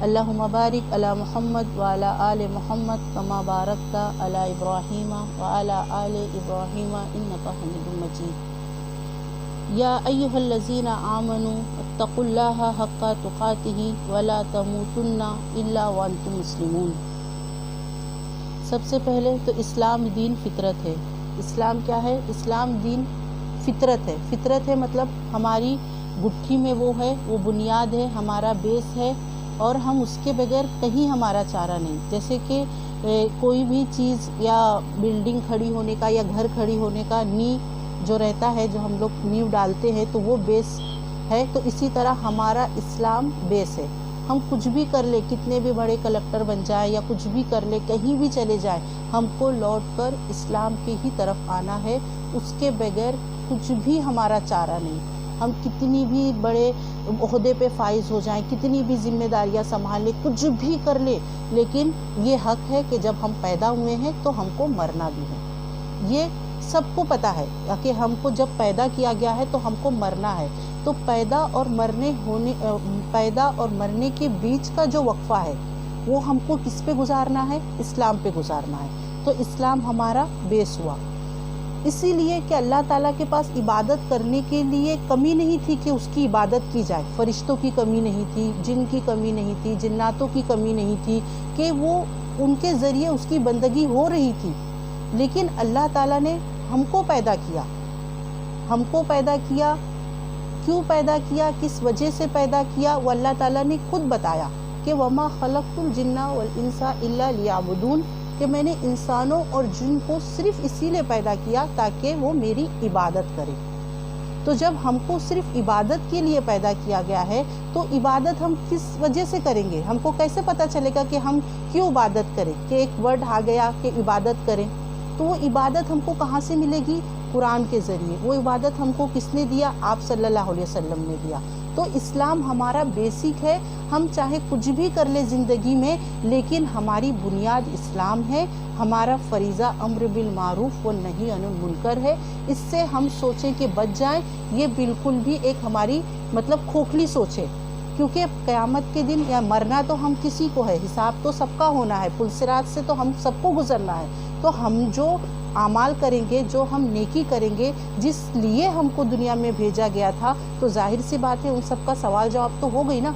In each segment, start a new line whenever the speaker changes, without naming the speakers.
اللہم بارک علی محمد وعلی آل محمد کما بارکت علی ابراہیم وعلی آل ابراہیم انک حمید مجید۔ یا ایھا الذین آمنوا اتقوا اللہ حق تقاتہ ولا تموتن الا وانتم مسلمون۔ سب سے پہلے تو اسلام دین فطرت ہے۔ اسلام کیا ہے؟ اسلام دین فطرت ہے۔ فطرت ہے مطلب ہماری گٹھی میں وہ ہے، وہ بنیاد ہے، ہمارا بیس ہے، اور ہم اس کے بغیر کہیں ہمارا چارہ نہیں۔ جیسے کہ کوئی بھی چیز یا بلڈنگ کھڑی ہونے کا یا گھر کھڑی ہونے کا نیو جو رہتا ہے، جو ہم لوگ نیو ڈالتے ہیں تو وہ بیس ہے، تو اسی طرح ہمارا اسلام بیس ہے۔ ہم کچھ بھی کر لیں، کتنے بھی بڑے کلکٹر بن جائیں یا کچھ بھی کر لیں، کہیں بھی چلے جائیں، ہم کو لوٹ کر اسلام کی ہی طرف آنا ہے۔ اس کے بغیر کچھ بھی ہمارا چارہ نہیں۔ ہم کتنی بھی بڑے عہدے پہ فائز ہو جائیں، کتنی بھی ذمہ داریاں سنبھال لیں، کچھ بھی کر لیں، لیکن یہ حق ہے کہ جب ہم پیدا ہوئے ہیں تو ہم کو مرنا بھی ہے۔ یہ سب کو پتہ ہے کہ ہم کو جب پیدا کیا گیا ہے تو ہم کو مرنا ہے۔ تو پیدا اور مرنے کے بیچ کا جو وقفہ ہے وہ ہم کو کس پہ گزارنا ہے؟ اسلام پہ گزارنا ہے۔ تو اسلام ہمارا بیس ہوا۔ اسی لیے کہ اللہ تعالیٰ کے پاس عبادت کرنے کے لیے کمی نہیں تھی کہ اس کی عبادت کی جائے۔ فرشتوں کی کمی نہیں تھی، جن کی کمی نہیں تھی، جناتوں کی کمی نہیں تھی کہ وہ ان کے ذریعے اس کی بندگی ہو رہی تھی۔ لیکن اللہ تعالیٰ نے ہم کو پیدا کیا۔ ہم کو پیدا کیا، کیوں پیدا کیا، کس وجہ سے پیدا کیا، وہ اللہ تعالیٰ نے خود بتایا کہ وَمَا خَلَقْتُ الْجِنَّ وَالْإِنسَ إِلَّا لِيَعْبُدُونَ، کہ میں نے انسانوں اور جن کو صرف اسی لیے پیدا کیا تاکہ وہ میری عبادت کرے۔ تو جب ہم کو صرف عبادت کے لیے پیدا کیا گیا ہے تو عبادت ہم کس وجہ سے کریں گے؟ ہم کو کیسے پتہ چلے گا کہ ہم کیوں عبادت کریں؟ کہ ایک ورڈ آ گیا کہ عبادت کریں، تو وہ عبادت ہم کو کہاں سے ملے گی؟ قرآن کے ذریعے۔ وہ عبادت ہم کو کس نے دیا؟ آپ صلی اللہ علیہ وسلم نے دیا۔ تو اسلام ہمارا بیسک ہے۔ ہم چاہے کچھ بھی کر لیں زندگی میں، لیکن ہماری بنیاد اسلام ہے۔ ہمارا فریضہ امر بالمعروف و نہی عن المنکر ہے۔ اس سے ہم سوچیں کہ بچ جائیں، یہ بالکل بھی ایک ہماری کھوکھلی سوچ ہے، کیونکہ قیامت کے دن یا مرنا تو ہم کسی کو ہے، حساب تو سب کا ہونا ہے، پل صراط سے تو ہم سب کو گزرنا ہے۔ تو ہم جو اعمال کریں گے، جو ہم نیکی کریں گے، جس لیے ہم کو دنیا میں بھیجا گیا تھا، تو ظاہر سی بات ہے ان سب کا سوال جواب تو ہو گئی نا۔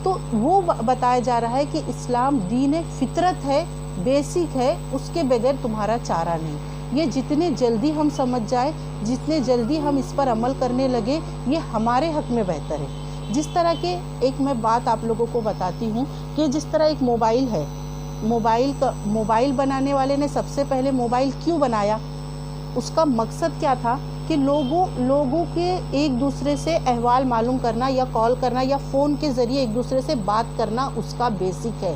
تو وہ بتایا جا رہا ہے کہ اسلام دین فطرت ہے، بیسک ہے، اس کے بغیر تمہارا چارہ نہیں۔ یہ جتنے جلدی ہم سمجھ جائیں، جتنے جلدی ہم اس پر عمل کرنے لگے، یہ ہمارے حق میں بہتر ہے۔ جس طرح کہ ایک میں بات آپ لوگوں کو بتاتی ہوں کہ جس طرح ایک موبائل ہے، موبائل بنانے والے نے سب سے پہلے موبائل کیوں بنایا؟ اس کا مقصد کیا تھا؟ کہ لوگوں کے ایک دوسرے سے احوال معلوم کرنا یا کال کرنا یا فون کے ذریعے ایک دوسرے سے بات کرنا، اس کا بیسک ہے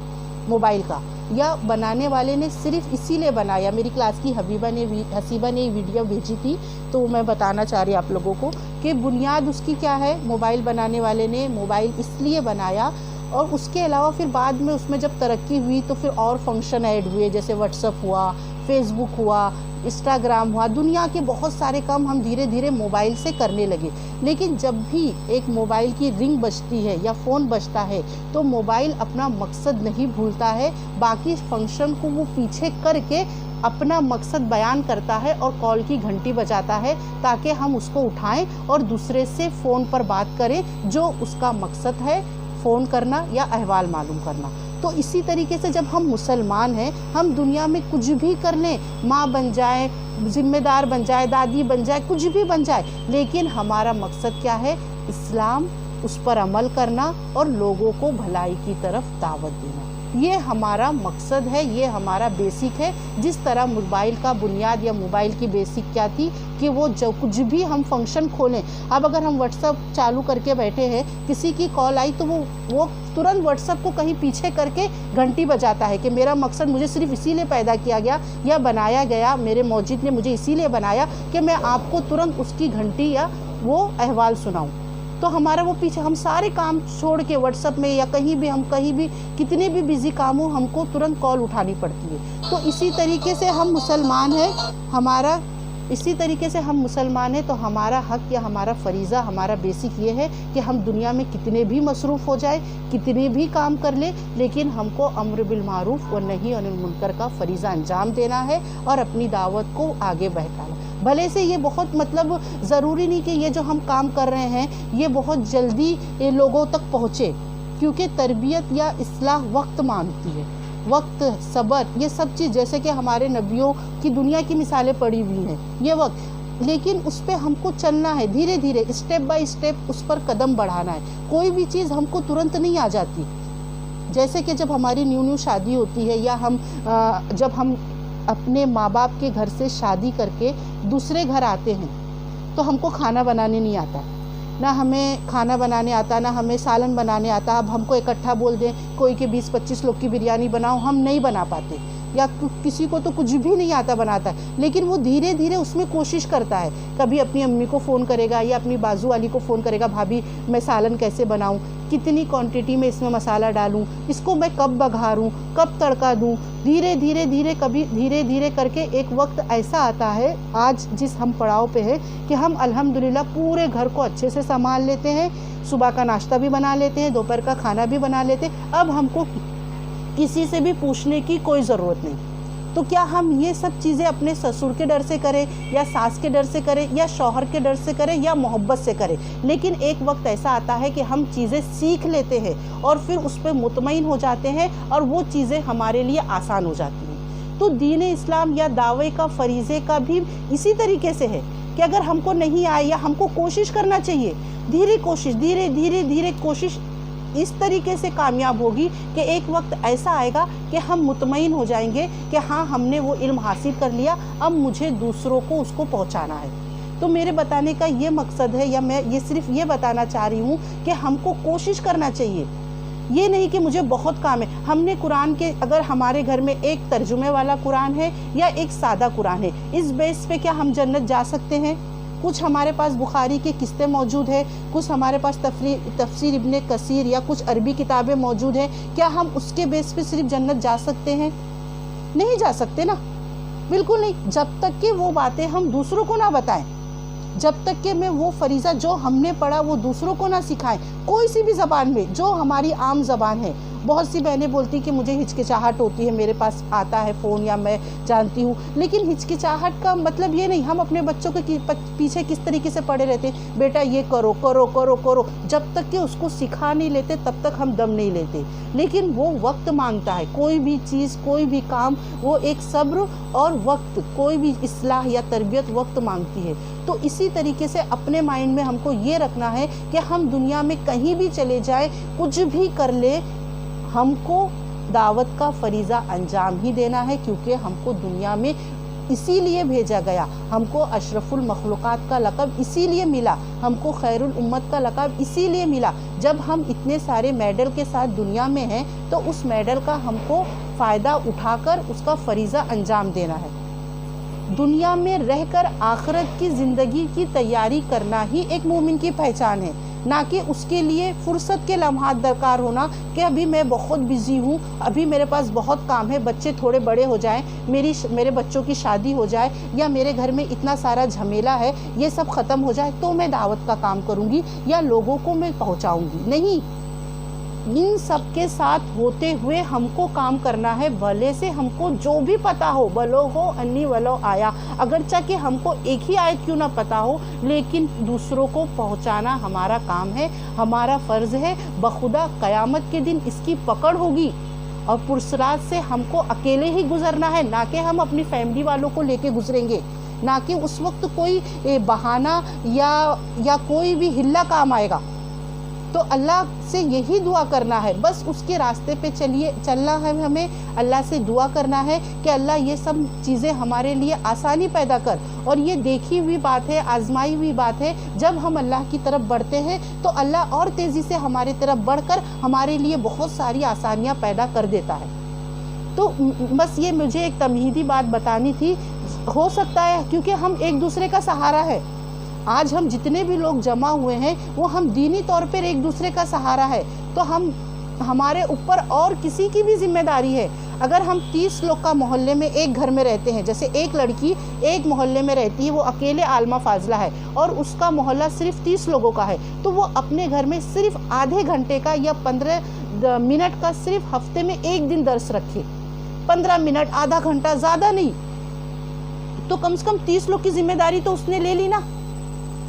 موبائل کا۔ یا بنانے والے نے صرف اسی لیے بنایا۔ میری کلاس کی حسیبہ نے ویڈیو بھیجی تھی، تو میں بتانا چاہ رہی آپ لوگوں کو کہ بنیاد اس کی کیا ہے۔ موبائل بنانے والے نے موبائل اس لیے بنایا، اور اس کے علاوہ پھر بعد میں اس میں جب ترقی ہوئی تو پھر اور فنکشن ایڈ ہوئے، جیسے واٹس ایپ ہوا، فیس بک ہوا، انسٹاگرام ہوا، دنیا کے بہت سارے کام ہم دھیرے دھیرے موبائل سے کرنے لگے۔ لیکن جب بھی ایک موبائل کی رنگ بجتی ہے یا فون بجتا ہے تو موبائل اپنا مقصد نہیں بھولتا ہے، باقی فنکشن کو وہ پیچھے کر کے اپنا مقصد بیان کرتا ہے اور کال کی گھنٹی بجاتا ہے تاکہ ہم اس کو اٹھائیں اور دوسرے سے فون پر بات کریں، جو اس کا مقصد ہے، فون کرنا یا احوال معلوم کرنا۔ تو اسی طریقے سے جب ہم مسلمان ہیں، ہم دنیا میں کچھ بھی کر لیں، ماں بن جائیں، ذمہ دار بن جائے، دادی بن جائے، کچھ بھی بن جائے، لیکن ہمارا مقصد کیا ہے؟ اسلام، اس پر عمل کرنا اور لوگوں کو بھلائی کی طرف دعوت دینا۔ یہ ہمارا مقصد ہے، یہ ہمارا بیسک ہے۔ جس طرح موبائل کا بنیاد یا موبائل کی بیسک کیا تھی کہ وہ جو کچھ بھی ہم فنکشن کھولیں، اب اگر ہم واٹس ایپ چالو کر کے بیٹھے ہیں، کسی کی کال آئی تو وہ ترنت واٹس ایپ کو کہیں پیچھے کر کے گھنٹی بجاتا ہے کہ میرا مقصد مجھے صرف اسی لیے پیدا کیا گیا یا بنایا گیا، میرے موجد نے مجھے اسی لیے بنایا کہ میں آپ کو ترنت اس کی گھنٹی یا وہ احوال سناؤں۔ تو ہمارا وہ پیچھے، ہم سارے کام چھوڑ کے واٹس ایپ میں یا کہیں بھی کتنے بھی بزی کام ہو، ہم کو ترنت کال اٹھانی پڑتی ہے۔ تو اسی طریقے سے ہم مسلمان ہیں، ہمارا اسی طریقے سے ہم مسلمان ہیں تو ہمارا حق یا ہمارا فریضہ، ہمارا بیسک یہ ہے کہ ہم دنیا میں کتنے بھی مصروف ہو جائے، کتنے بھی کام کر لیں، لیکن ہم کو امر بالمعروف و نہی عن المنکر کا فریضہ انجام دینا ہے اور اپنی دعوت کو آگے بڑھانا۔ بھلے سے یہ بہت ضروری نہیں کہ یہ جو ہم کام کر رہے ہیں یہ بہت جلدی لوگوں تک پہنچے، کیونکہ تربیت یا اصلاح وقت مانگتی ہے، وقت، صبر، یہ سب چیز، جیسے کہ ہمارے نبیوں کی دنیا کی مثالیں پڑی ہوئی ہیں، یہ وقت، لیکن اس پہ ہم کو چلنا ہے، دھیرے دھیرے، اسٹیپ بائی اسٹیپ اس پر قدم بڑھانا ہے۔ کوئی بھی چیز ہم کو ترنت نہیں آ جاتی، جیسے کہ جب ہماری نیو شادی ہوتی ہے یا جب ہم اپنے ماں باپ کے گھر سے شادی کر کے دوسرے گھر آتے ہیں تو ہم کو کھانا بنانے نہیں آتا، نہ ہمیں کھانا بنانے آتا، نہ ہمیں سالن بنانے آتا۔ اب ہم کو اکٹھا بول دیں کوئی کہ 20-25 لوگ کی بریانی بناؤ، ہم نہیں بنا پاتے، یا کسی کو تو کچھ بھی نہیں آتا بناتا ہے، لیکن وہ دھیرے دھیرے اس میں کوشش کرتا ہے، کبھی اپنی امی کو فون کرے گا یا اپنی بازو والی کو فون کرے گا، بھابھی میں سالن کیسے بناؤں، کتنی کوانٹٹی میں اس میں مسالہ ڈالوں، اس کو میں کب بگھاروں، کب تڑکا دوں، دھیرے دھیرے کر کے ایک وقت ایسا آتا ہے آج جس ہم پڑاؤ پہ ہے کہ ہم الحمدللہ پورے گھر کو اچھے سے سنبھال لیتے ہیں، صبح کا ناشتہ بھی بنا لیتے ہیں، دوپہر کا کھانا بھی بنا لیتے ہیں، اب ہم کو کسی سے بھی پوچھنے کی کوئی ضرورت نہیں۔ تو کیا ہم یہ سب چیزیں اپنے سسر کے ڈر سے کریں یا ساس کے ڈر سے کریں یا شوہر کے ڈر سے کریں یا محبت سے کریں؟ لیکن ایک وقت ایسا آتا ہے کہ ہم چیزیں سیکھ لیتے ہیں اور پھر اس پہ مطمئن ہو جاتے ہیں اور وہ چیزیں ہمارے لیے آسان ہو جاتی ہیں۔ تو دین اسلام یا دعوے کا فریضے کا بھی اسی طریقے سے ہے کہ اگر ہم کو نہیں آئے یا ہم کو کوشش کرنا چاہیے، دھیرے کوشش اس طریقے سے کامیاب ہوگی کہ ایک وقت ایسا آئے گا کہ ہم مطمئن ہو جائیں گے کہ ہاں ہم نے وہ علم حاصل کر لیا، اب مجھے دوسروں کو اس کو پہنچانا ہے۔ تو میرے بتانے کا یہ مقصد ہے، یا میں یہ صرف یہ بتانا چاہ رہی ہوں کہ ہم کو کوشش کرنا چاہیے، یہ نہیں کہ مجھے بہت کام ہے۔ ہم نے قرآن کے، اگر ہمارے گھر میں ایک ترجمے والا قرآن ہے یا ایک سادہ قرآن ہے، اس بیس پہ کیا ہم جنت جا سکتے ہیں؟ کچھ ہمارے پاس بخاری کی قسطیں موجود ہیں، کچھ ہمارے پاس تفسیر ابن کثیر یا کچھ عربی کتابیں موجود ہیں، کیا ہم اس کے بیس پہ صرف جنت جا سکتے ہیں؟ نہیں جا سکتے نا، بالکل نہیں، جب تک کہ وہ باتیں ہم دوسروں کو نہ بتائیں، جب تک کہ میں وہ فریضہ جو ہم نے پڑھا وہ دوسروں کو نہ سکھائیں، کوئی سی بھی زبان میں، جو ہماری عام زبان ہے۔ بہت سی بہنیں بولتی کہ مجھے ہچکچاہٹ ہوتی ہے، میرے پاس آتا ہے فون یا میں جانتی ہوں، لیکن ہچکچاہٹ کا مطلب یہ نہیں، ہم اپنے بچوں کے پیچھے کس طریقے سے پڑے رہتے ہیں، بیٹا یہ کرو کرو کرو کرو، جب تک کہ اس کو سکھا نہیں لیتے تب تک ہم دم نہیں لیتے۔ لیکن وہ وقت مانگتا ہے، کوئی بھی چیز، کوئی بھی کام، وہ ایک صبر اور وقت، کوئی بھی اصلاح یا تربیت وقت مانگتی ہے۔ تو اسی طریقے سے اپنے مائنڈ میں ہم کو یہ رکھنا ہے کہ ہم دنیا میں کہیں بھی چلے جائیں، کچھ بھی کر لیں، ہم کو دعوت کا فریضہ انجام ہی دینا ہے، کیونکہ ہم کو دنیا میں اسی لیے بھیجا گیا، ہم کو اشرف المخلوقات کا لقب اسی لیے ملا، ہم کو خیر الامت کا لقب اسی لیے ملا۔ جب ہم اتنے سارے میڈل کے ساتھ دنیا میں ہیں تو اس میڈل کا ہم کو فائدہ اٹھا کر اس کا فریضہ انجام دینا ہے۔ دنیا میں رہ کر آخرت کی زندگی کی تیاری کرنا ہی ایک مومن کی پہچان ہے، نہ کہ اس کے لیے فرصت کے لمحات درکار ہونا کہ ابھی میں بہت بزی ہوں، ابھی میرے پاس بہت کام ہے، بچے تھوڑے بڑے ہو جائیں، میرے بچوں کی شادی ہو جائے، یا میرے گھر میں اتنا سارا جھمیلا ہے، یہ سب ختم ہو جائے تو میں دعوت کا کام کروں گی یا لوگوں کو میں پہنچاؤں گی۔ نہیں، ان سب کے ساتھ ہوتے ہوئے ہم کو کام کرنا ہے، بھلے سے ہم کو جو بھی پتا ہو، بلو ہو انی ولو آیا، اگرچہ کہ ہم کو ایک ہی آیت کیوں نہ پتا ہو، لیکن دوسروں کو پہنچانا ہمارا کام ہے، ہمارا فرض ہے۔ بخدا قیامت کے دن اس کی پکڑ ہوگی اور پرسرات سے ہم کو اکیلے ہی گزرنا ہے، نہ کہ ہم اپنی فیملی والوں کو لے کے گزریں گے، نہ کہ اس وقت کوئی بہانہ یا کوئی بھی ہلا کام آئے گا۔ تو اللہ سے یہی دعا کرنا ہے، بس اس کے راستے پہ چلنا ہے، ہمیں اللہ سے دعا کرنا ہے کہ اللہ یہ سب چیزیں ہمارے لیے آسانی پیدا کر۔ اور یہ دیکھی ہوئی بات ہے، آزمائی ہوئی بات ہے، جب ہم اللہ کی طرف بڑھتے ہیں تو اللہ اور تیزی سے ہماری طرف بڑھ کر ہمارے لیے بہت ساری آسانیاں پیدا کر دیتا ہے۔ تو بس یہ مجھے ایک تمہیدی بات بتانی تھی، ہو سکتا ہے کیونکہ ہم ایک دوسرے کا سہارا ہے، آج ہم جتنے بھی لوگ جمع ہوئے ہیں وہ ہم دینی طور پر ایک دوسرے کا سہارا ہے، تو ہمارے اوپر اور کسی کی بھی ذمہ داری ہے۔ اگر ہم 30 لوگ کا محلے میں ایک گھر میں رہتے ہیں، جیسے ایک لڑکی ایک محلے میں رہتی ہے، وہ اکیلے عالمہ فاضلہ ہے اور اس کا محلہ صرف 30 لوگوں کا ہے، تو وہ اپنے گھر میں صرف آدھے گھنٹے کا یا 15 منٹ کا صرف ہفتے میں ایک دن درس رکھے، 15 منٹ، آدھا گھنٹہ، زیادہ نہیں، تو کم سے کم 30 لوگ کی ذمہ داری تو اس نے لے لی نا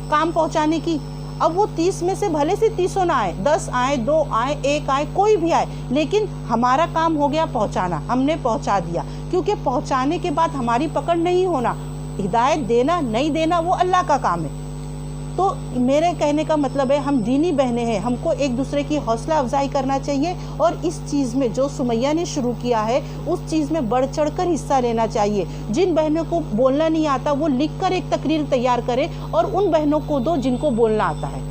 کام پہنچانے کی۔ اب وہ 30 میں سے بھلے سے 30 نہ آئے، 10 آئے، 2 آئے، 1 آئے، کوئی بھی آئے، لیکن ہمارا کام ہو گیا پہنچانا، ہم نے پہنچا دیا، کیونکہ پہنچانے کے بعد ہماری پکڑ نہیں ہونا، ہدایت دینا نہیں دینا وہ اللہ کا کام ہے۔ تو میرے کہنے کا مطلب ہے ہم دینی بہنیں ہیں، ہم کو ایک دوسرے کی حوصلہ افزائی کرنا چاہیے، اور اس چیز میں جو سمیہ نے شروع کیا ہے اس چیز میں بڑھ چڑھ کر حصہ لینا چاہیے۔ جن بہنوں کو بولنا نہیں آتا وہ لکھ کر ایک تقریر تیار کرے اور ان بہنوں کو دو جن کو بولنا آتا ہے،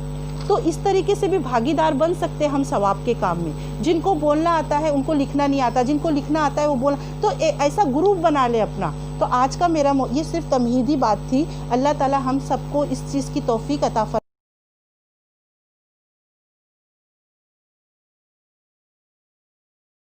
تو اس طریقے سے بھی بھاگیدار بن سکتے ہیں ہم ثواب کے کام میں۔ جن کو بولنا آتا ہے ان کو لکھنا نہیں آتا، جن کو لکھنا آتا ہے وہ بولنا، تو ایسا گروپ بنا لے اپنا۔ تو آج کا میرا یہ صرف تمہیدی بات تھی۔ اللہ تعالی ہم سب کو اس چیز کی توفیق عطا فرمائے۔